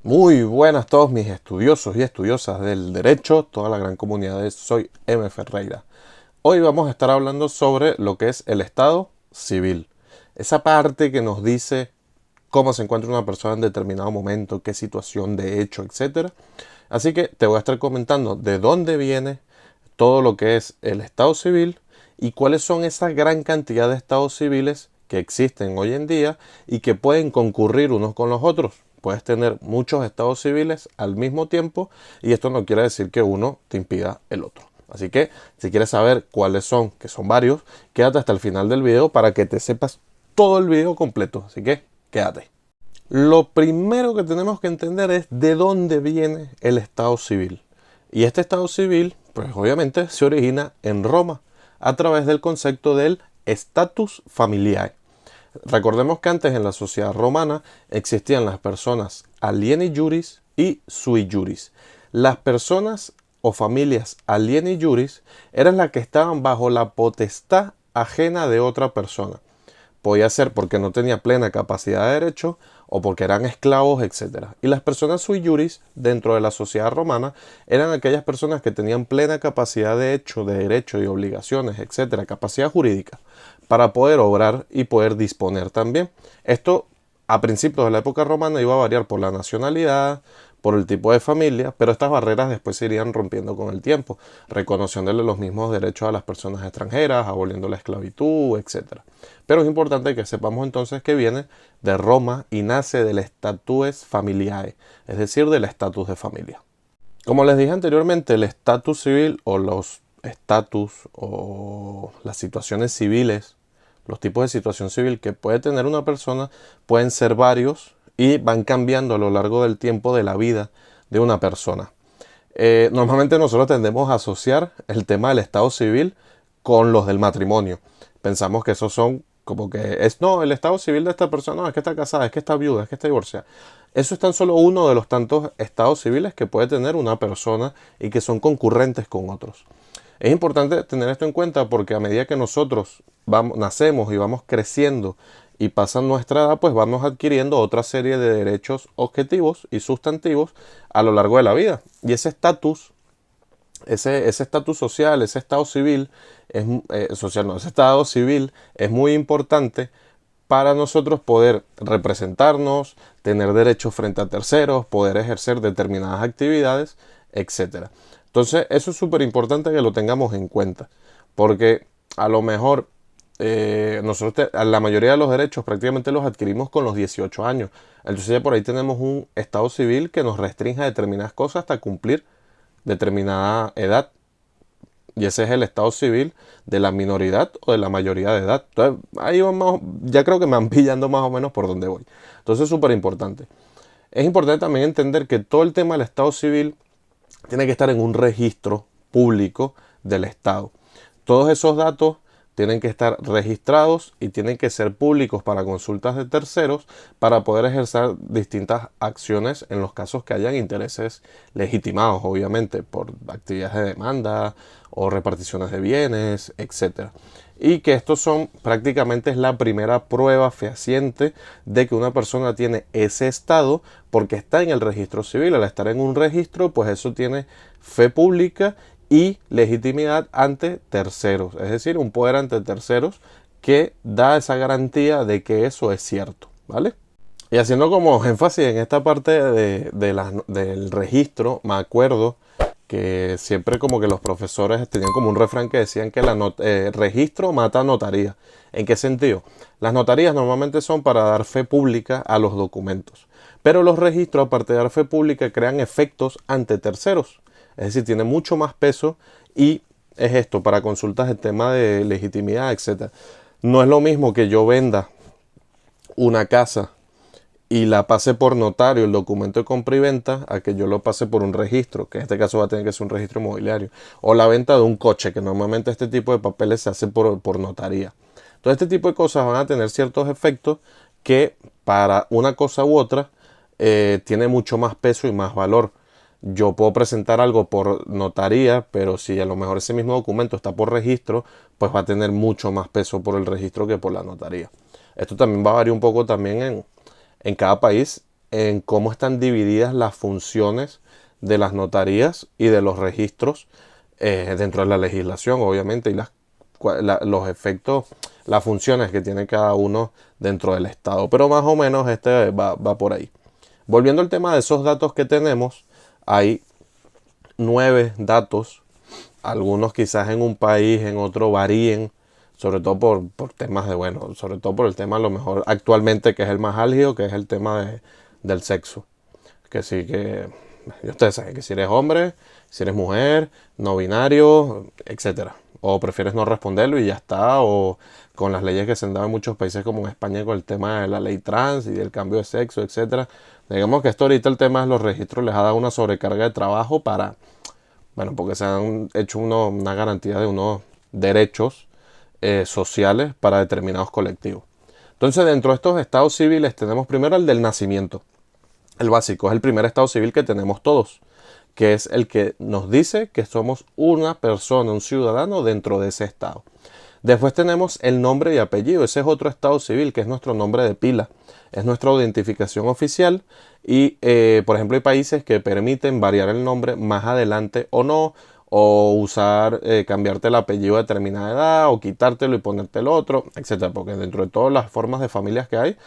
Muy buenas a todos mis estudiosos y estudiosas del derecho, toda la gran comunidad de Soy M. Ferreira. Hoy vamos a estar hablando sobre lo que es el estado civil. Esa parte que nos dice cómo se encuentra una persona en determinado momento, qué situación de hecho, etc. Así que te voy a estar comentando de dónde viene todo lo que es el estado civil y cuáles son esa gran cantidad de estados civiles que existen hoy en día y que pueden concurrir unos con los otros. Puedes tener muchos estados civiles al mismo tiempo y esto no quiere decir que uno te impida el otro. Así que si quieres saber cuáles son, que son varios, quédate hasta el final del video para que te sepas todo el video completo. Así que quédate. Lo primero que tenemos que entender es de dónde viene el estado civil. Y este estado civil, pues obviamente se origina en Roma a través del concepto del status familiae. Recordemos que antes en la sociedad romana existían las personas alieni juris y sui juris. Las personas o familias alieni juris eran las que estaban bajo la potestad ajena de otra persona. Podía ser porque no tenía plena capacidad de derecho o porque eran esclavos, etc. Y las personas sui juris dentro de la sociedad romana eran aquellas personas que tenían plena capacidad de hecho, de derecho y obligaciones, etc. Capacidad jurídica para poder obrar y poder disponer también. Esto a principios de la época romana iba a variar por la nacionalidad, por el tipo de familia, pero estas barreras después se irían rompiendo con el tiempo, reconociéndole los mismos derechos a las personas extranjeras, aboliendo la esclavitud, etc. Pero es importante que sepamos entonces que viene de Roma y nace del statues familiae, es decir, del estatus de familia. Como les dije anteriormente, el estatus civil o los estatus o las situaciones civiles, los tipos de situación civil que puede tener una persona pueden ser varios y van cambiando a lo largo del tiempo de la vida de una persona. Normalmente nosotros tendemos a asociar el tema del estado civil con los del matrimonio. Pensamos que esos son como que es, no, el estado civil de esta persona no, es que está casada, es que está viuda, es que está divorciada. Eso es tan solo uno de los tantos estados civiles que puede tener una persona y que son concurrentes con otros. Es importante tener esto en cuenta porque a medida que nosotros nacemos y vamos creciendo y pasa nuestra edad, pues vamos adquiriendo otra serie de derechos objetivos y sustantivos a lo largo de la vida. Y ese estatus, ese estatus social, ese estado civil, ese estado civil es muy importante para nosotros poder representarnos, tener derechos frente a terceros, poder ejercer determinadas actividades, etc. Entonces, eso es súper importante que lo tengamos en cuenta, porque a lo mejor nosotros la mayoría de los derechos prácticamente los adquirimos con los 18 años. Entonces ya por ahí tenemos un estado civil que nos restringe a determinadas cosas hasta cumplir determinada edad. Y ese es el estado civil de la minoridad o de la mayoría de edad. Entonces ahí vamos, ya creo que me van pillando más o menos por donde voy. Entonces es súper importante. Es importante también entender que todo el tema del estado civil tiene que estar en un registro público del Estado. Todos esos datos tienen que estar registrados y tienen que ser públicos para consultas de terceros para poder ejercer distintas acciones en los casos que hayan intereses legitimados, obviamente, por actividades de demanda o reparticiones de bienes, etc. Y que estos son prácticamente es la primera prueba fehaciente de que una persona tiene ese estado porque está en el registro civil. Al estar en un registro, pues eso tiene fe pública y legitimidad ante terceros, es decir, un poder ante terceros que da esa garantía de que eso es cierto, ¿vale? Y haciendo como énfasis en esta parte del registro, me acuerdo que siempre como que los profesores tenían como un refrán que decían que registro mata notaría. ¿En qué sentido? Las notarías normalmente son para dar fe pública a los documentos, pero los registros, aparte de dar fe pública, crean efectos ante terceros. Es decir, tiene mucho más peso y es esto, para consultas de tema de legitimidad, etc. No es lo mismo que yo venda una casa y la pase por notario, el documento de compra y venta, a que yo lo pase por un registro, que en este caso va a tener que ser un registro inmobiliario. O la venta de un coche, que normalmente este tipo de papeles se hace por notaría. Todo este tipo de cosas van a tener ciertos efectos que para una cosa u otra tiene mucho más peso y más valor. Yo puedo presentar algo por notaría, pero si a lo mejor ese mismo documento está por registro, pues va a tener mucho más peso por el registro que por la notaría. Esto también va a variar un poco también en cada país en cómo están divididas las funciones de las notarías y de los registros dentro de la legislación, obviamente, y los efectos, las funciones que tiene cada uno dentro del Estado. Pero más o menos va por ahí. Volviendo al tema de esos datos que tenemos, hay 9 datos, algunos quizás en un país, en otro varíen, sobre todo por temas de, bueno, sobre todo por el tema a lo mejor actualmente que es el más álgido, que es el tema del sexo. Que sí que, ustedes saben que si eres hombre, si eres mujer, no binario, etcétera. O prefieres no responderlo y ya está, o con las leyes que se han dado en muchos países como en España con el tema de la ley trans y del cambio de sexo, etcétera. Digamos que esto ahorita el tema de los registros les ha dado una sobrecarga de trabajo para, bueno, porque se han hecho una garantía de unos derechos sociales para determinados colectivos. Entonces, dentro de estos estados civiles tenemos primero el del nacimiento. El básico es el primer estado civil que tenemos todos, que es el que nos dice que somos una persona, un ciudadano dentro de ese estado. Después tenemos el nombre y apellido. Ese es otro estado civil, que es nuestro nombre de pila. Es nuestra identificación oficial y, por ejemplo, hay países que permiten variar el nombre más adelante o no, o usar, cambiarte el apellido a determinada edad, o quitártelo y ponerte el otro, etcétera. Porque dentro de todas las formas de familias que hay,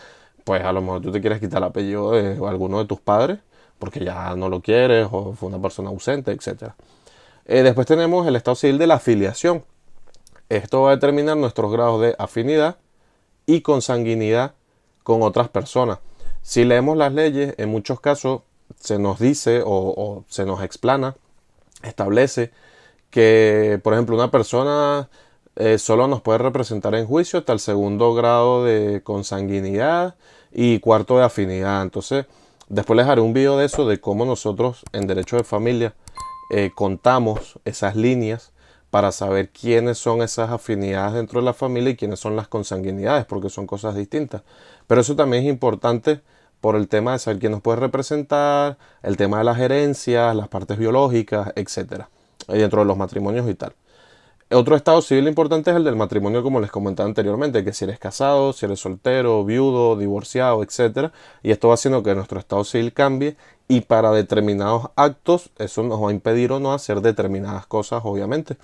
pues a lo mejor tú te quieres quitar el apellido de alguno de tus padres porque ya no lo quieres o fue una persona ausente, etcétera. Después tenemos el estado civil de la afiliación. Esto va a determinar nuestros grados de afinidad y consanguinidad con otras personas. Si leemos las leyes, en muchos casos se nos dice o se nos explana, establece que, por ejemplo, una persona solo nos puede representar en juicio hasta el segundo grado de consanguinidad y cuarto de afinidad. Entonces, después les haré un video de eso, de cómo nosotros en derecho de familia contamos esas líneas para saber quiénes son esas afinidades dentro de la familia y quiénes son las consanguinidades, porque son cosas distintas. Pero eso también es importante por el tema de saber quién nos puede representar, el tema de las herencias, las partes biológicas, etcétera, dentro de los matrimonios y tal. Otro estado civil importante es el del matrimonio, como les comentaba anteriormente, que si eres casado, si eres soltero, viudo, divorciado, etcétera. Y esto va haciendo que nuestro estado civil cambie y para determinados actos eso nos va a impedir o no hacer determinadas cosas, obviamente.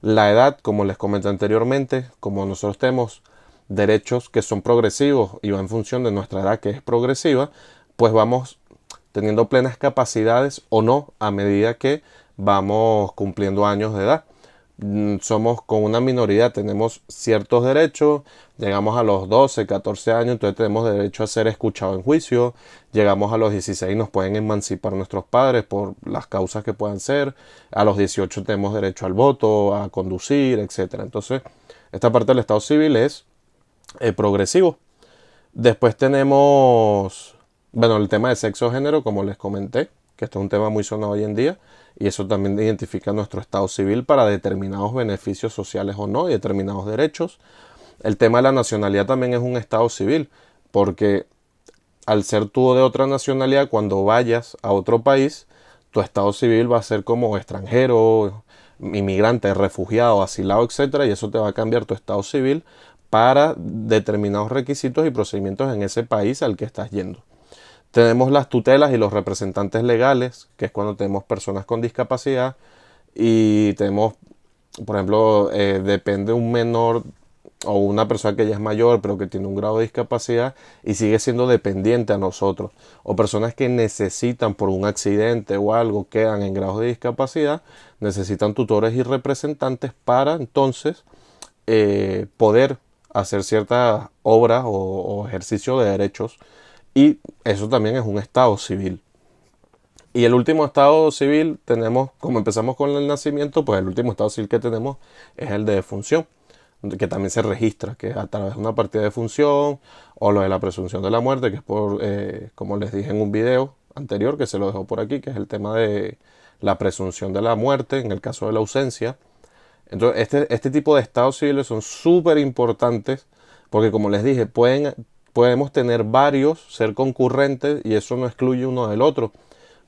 La edad, como les comenté anteriormente, como nosotros tenemos derechos que son progresivos y va en función de nuestra edad que es progresiva, pues vamos teniendo plenas capacidades o no a medida que vamos cumpliendo años de edad. Somos con una minoría, tenemos ciertos derechos, llegamos a los 12, 14 años, entonces tenemos derecho a ser escuchados en juicio, llegamos a los 16, nos pueden emancipar nuestros padres por las causas que puedan ser, a los 18 tenemos derecho al voto, a conducir, etcétera. Entonces, esta parte del Estado civil es progresivo. Después tenemos, bueno, el tema de sexo o género, como les comenté, que esto es un tema muy sonado hoy en día, y eso también identifica nuestro estado civil para determinados beneficios sociales o no, y determinados derechos. El tema de la nacionalidad también es un estado civil, porque al ser tú de otra nacionalidad, cuando vayas a otro país, tu estado civil va a ser como extranjero, inmigrante, refugiado, asilado, etcétera, y eso te va a cambiar tu estado civil para determinados requisitos y procedimientos en ese país al que estás yendo. Tenemos las tutelas y los representantes legales, que es cuando tenemos personas con discapacidad y tenemos, por ejemplo, depende un menor o una persona que ya es mayor pero que tiene un grado de discapacidad y sigue siendo dependiente a nosotros, o personas que necesitan por un accidente o algo, quedan en grados de discapacidad, necesitan tutores y representantes para entonces poder hacer ciertas obras o ejercicio de derechos, y eso también es un estado civil. Y el último estado civil tenemos, como empezamos con el nacimiento, pues el último estado civil que tenemos es el de defunción, que también se registra, que es a través de una partida de defunción, o lo de la presunción de la muerte, que es por, como les dije en un video anterior, que se lo dejo por aquí, que es el tema de la presunción de la muerte en el caso de la ausencia. Entonces, este tipo de estados civiles son súper importantes, porque como les dije, podemos tener varios, ser concurrentes, y eso no excluye uno del otro,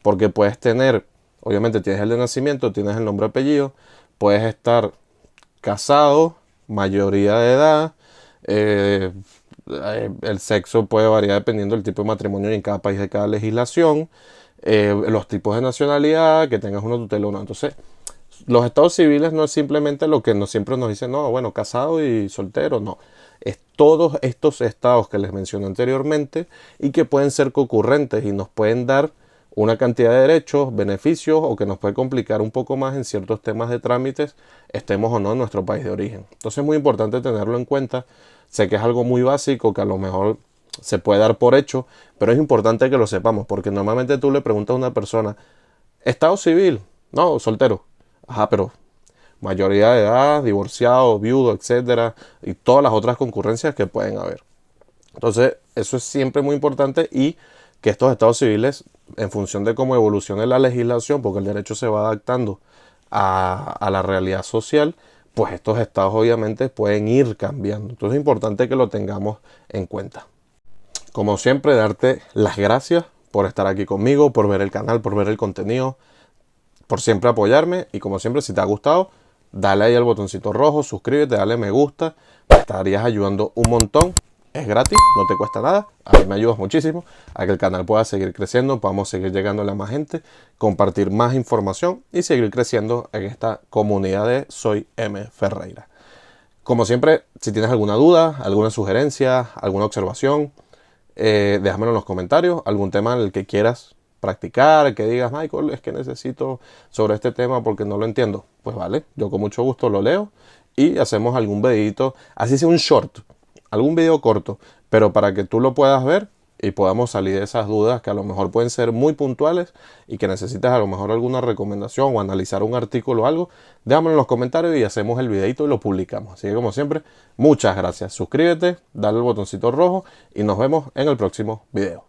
porque puedes tener, obviamente tienes el de nacimiento, tienes el nombre apellido, puedes estar casado, mayoría de edad, El sexo puede variar dependiendo del tipo de matrimonio en cada país, de cada legislación, los tipos de nacionalidad, que tengas una tutela o no. Entonces, los estados civiles no es simplemente lo que siempre nos dicen, no, bueno, casado y soltero, no. Es todos estos estados que les mencioné anteriormente y que pueden ser concurrentes y nos pueden dar una cantidad de derechos, beneficios o que nos puede complicar un poco más en ciertos temas de trámites, estemos o no en nuestro país de origen. Entonces es muy importante tenerlo en cuenta. Sé que es algo muy básico que a lo mejor se puede dar por hecho, pero es importante que lo sepamos porque normalmente tú le preguntas a una persona, ¿estado civil? No, soltero. Ajá, pero mayoría de edad, divorciado, viudo, etcétera, y todas las otras concurrencias que pueden haber. Entonces, eso es siempre muy importante y que estos estados civiles, en función de cómo evolucione la legislación, porque el derecho se va adaptando a la realidad social, pues estos estados obviamente pueden ir cambiando. Entonces es importante que lo tengamos en cuenta. Como siempre, darte las gracias por estar aquí conmigo, por ver el canal, por ver el contenido, por siempre apoyarme y como siempre, si te ha gustado, dale ahí al botoncito rojo, suscríbete, dale me gusta, me estarías ayudando un montón, es gratis, no te cuesta nada, a mí me ayudas muchísimo a que el canal pueda seguir creciendo, podamos seguir llegándole a más gente, compartir más información y seguir creciendo en esta comunidad de Soy M. Ferreira. Como siempre, si tienes alguna duda, alguna sugerencia, alguna observación, déjamelo en los comentarios, algún tema en el que quieras practicar, que digas, Michael, es que necesito sobre este tema porque no lo entiendo. Pues vale, yo con mucho gusto lo leo y hacemos algún videito, así sea un short, algún video corto, pero para que tú lo puedas ver y podamos salir de esas dudas que a lo mejor pueden ser muy puntuales y que necesitas a lo mejor alguna recomendación o analizar un artículo o algo, déjamelo en los comentarios y hacemos el videito y lo publicamos. Así que como siempre, muchas gracias. Suscríbete, dale al botoncito rojo y nos vemos en el próximo video.